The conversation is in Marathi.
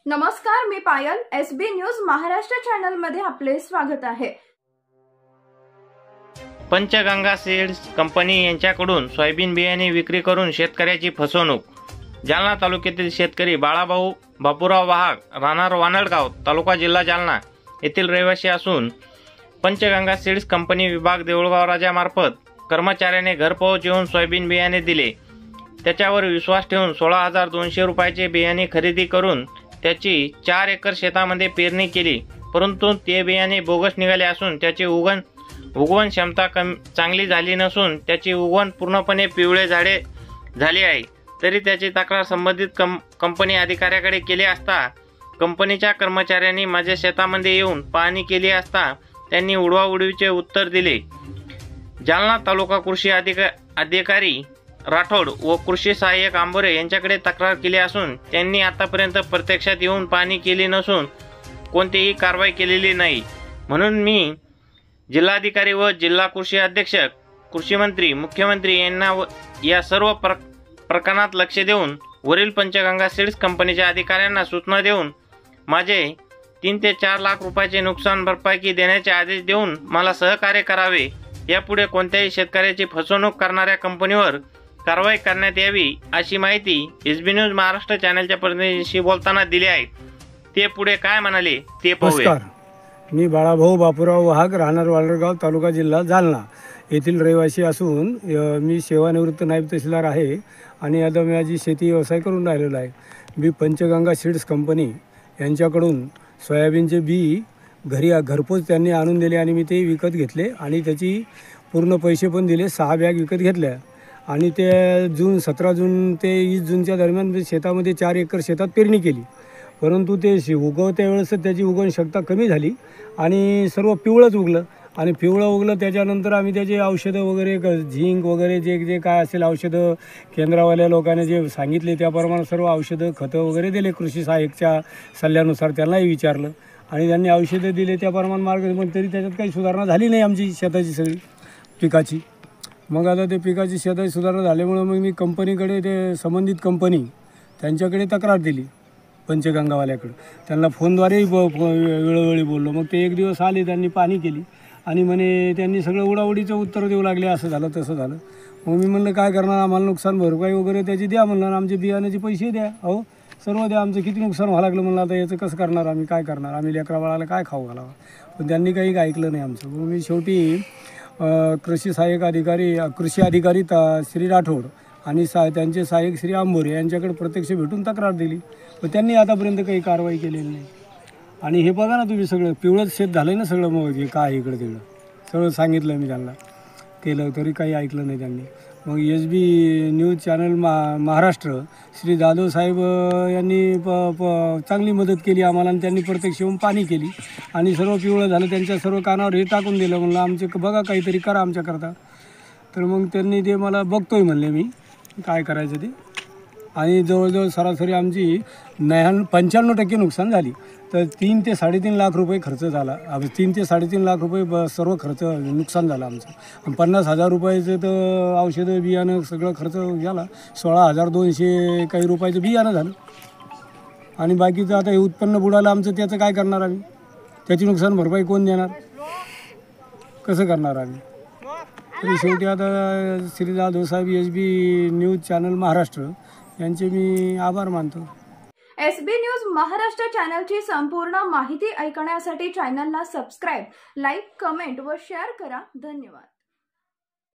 नमस्कार, मी पायल. एसबी न्यूज महाराष्ट्र चॅनल मध्ये आपले स्वागत आहे. पंचगंगा सीड्स कंपनी यांच्याकडून सोयाबीन बियाणे विक्री करून शेतकऱ्याची फसवणूक. जालना तालुक्यातील शेतकरी बाळाभाऊ बापूराव वाहक, राहणार वानडगाव, तालुका जिल्हा जालना येथील रहिवासी असून पंचगंगा सीड्स कंपनी विभाग देऊळगाव राजामार्फत कर्मचाऱ्याने घरपोच येऊन सोयाबीन बियाणे दिले. त्याच्यावर विश्वास ठेवून 16,200 रुपयाचे बियाणे खरेदी करून त्याची 4 एकर शेतामध्ये पेरणी केली. परंतु ते बियाणे बोगस निघाले असून त्याची उगवण क्षमता चांगली झाली नसून त्याची उगवण पूर्णपणे पिवळे झाले आहे. तरी त्याची तक्रार संबंधित कंपनी अधिकाऱ्याकडे केली असता कंपनीच्या कर्मचाऱ्यांनी माझ्या शेतामध्ये येऊन पाहणी केली असता त्यांनी उडवाउडवीचे उत्तर दिले. जालना तालुका कृषी अधिकारी राठोड व कृषी सहाय्यक आंबोरे यांच्याकडे तक्रार केली असून त्यांनी आतापर्यंत प्रत्यक्षात येऊन पाहणी केली नसून कोणतीही कारवाई केलेली नाही. म्हणून मी जिल्हाधिकारी व जिल्हा कृषी अधीक्षक, कृषी मंत्री, मुख्यमंत्री यांना या सर्व प्रकरणात लक्ष देऊन वरील पंचगंगा सीड्स कंपनीच्या अधिकाऱ्यांना सूचना देऊन माझे 3 ते 4 लाख रुपयाचे नुकसान भरपाई देण्याचे आदेश देऊन मला सहकार्य करावे. यापुढे कोणत्याही शेतकऱ्याची फसवणूक करणाऱ्या कंपनीवर कारवाई करण्यात यावी अशी माहिती एसबी न्यूज महाराष्ट्र चॅनलच्या प्रतिनिधींशी बोलताना दिली आहे. ते पुढे काय म्हणाले ते पाहूया. मी बाळाभाऊ बापूराव वाहक, राहणार वानडगाव, तालुका जिल्हा जालना येथील रहिवासी असून मी सेवानिवृत्त नायब तहसीलदार आहे आणि आता माझी शेती व्यवसाय करून राहिलेला आहे. मी पंचगंगा सीड्स कंपनी यांच्याकडून सोयाबीनचे बी घरपोच त्यांनी आणून दिले आणि मी ते विकत घेतले आणि त्याची पूर्ण पैसे पण दिले. 6 बॅग विकत घेतल्या आणि ते 17 जून ते 20 जूनच्या दरम्यान शेतामध्ये 4 एकर शेतात पेरणी केली. परंतु ते उगवत्या वेळेस त्याची उगवण क्षमता कमी झाली आणि सर्व पिवळंच उगलं आणि पिवळं उगलं. त्याच्यानंतर आम्ही त्याचे औषधं वगैरे, झिंक वगैरे जे काय असेल औषधं केंद्रावाल्या लोकांनी जे सांगितले त्याप्रमाणे सर्व औषधं, खतं वगैरे दिले. कृषी सहाय्यकच्या सल्ल्यानुसार त्यांनाही विचारलं आणि त्यांनी औषधं दिले त्याप्रमाणे मार्ग. पण तरी त्याच्यात काही सुधारणा झाली नाही आमची शेताची सगळी पिकाची. मग आता ते पिकाची शेताची सुधारणा झाल्यामुळं मग मी कंपनीकडे, ते संबंधित कंपनी त्यांच्याकडे तक्रार दिली पंचगंगावाल्याकडे. त्यांना फोनद्वारेही वेळोवेळी बोललो. मग ते एक दिवस आले, त्यांनी पाहणी केली आणि म्हणे त्यांनी सगळं उडाउडीचं उत्तर देऊ लागले. असं झालं तसं झालं. मग मी म्हणलं काय करणार, आम्हाला नुकसान भरपाई वगैरे त्याची द्या म्हणलं, आमचे बियाण्याचे पैसे द्या, अहो सर्व द्या, आमचं किती नुकसान व्हावं लागलं म्हणलं. आता याचं कसं करणार, आम्ही काय करणार, आम्ही लेकरा बाळाला काय खाऊ घालावं. पण त्यांनी काही ऐकलं नाही आमचं. मग मी शेवटी कृषी सहाय्यक अधिकारी, कृषी अधिकारी श्री राठोड आणि त्यांचे सहाय्यक श्री आंबोरे यांच्याकडे प्रत्यक्ष भेटून तक्रार दिली. पण त्यांनी आतापर्यंत काही कारवाई केलेली नाही. आणि हे बघा ना तुम्ही, सगळं पिवळंच शेत झालं ना सगळं. मग हे काय इकडं तिकडं सगळं सांगितलं मी त्यांना, केलं तरी काही ऐकलं नाही त्यांनी. मग SB news channel Maharashtra Shri Jadhav साहेब यांनी चांगली मदत केली आम्हाला आणि त्यांनी प्रत्यक्ष येऊन पाहणी केली आणि सर्व पिवळं झालं. त्यांच्या सर्व कानावर हे टाकून दिलं. म्हणलं आमचे बघा काहीतरी करा आमच्याकरता. तर मग त्यांनी ते मला बघतोय म्हणले मी काय करायचं ते. आणि जवळजवळ सरासरी आमची 95% नुकसान झाली. तर 3 ते 3.5 लाख रुपये खर्च झाला. 3 ते 3.5 लाख रुपये सर्व खर्च नुकसान झालं आमचं. 50,000 रुपयाचं तर औषधं बियाणं सगळं खर्च झाला. 16,200 काही रुपयाचं बियाणं झालं आणि बाकीचं आता हे उत्पन्न बुडालं आमचं. त्याचं काय करणार आम्ही, त्याची नुकसान भरपाई कोण देणार, कसं करणार आम्ही. तरी शेवटी आता श्री जाधव साहेब, एसबी न्यूज चॅनल महाराष्ट्र यांचे मी आभार मानतो. एसबी न्यूज महाराष्ट्र चॅनलची संपूर्ण माहिती ऐकण्यासाठी चॅनलला सबस्क्राईब, लाईक, कमेंट व शेअर करा. धन्यवाद.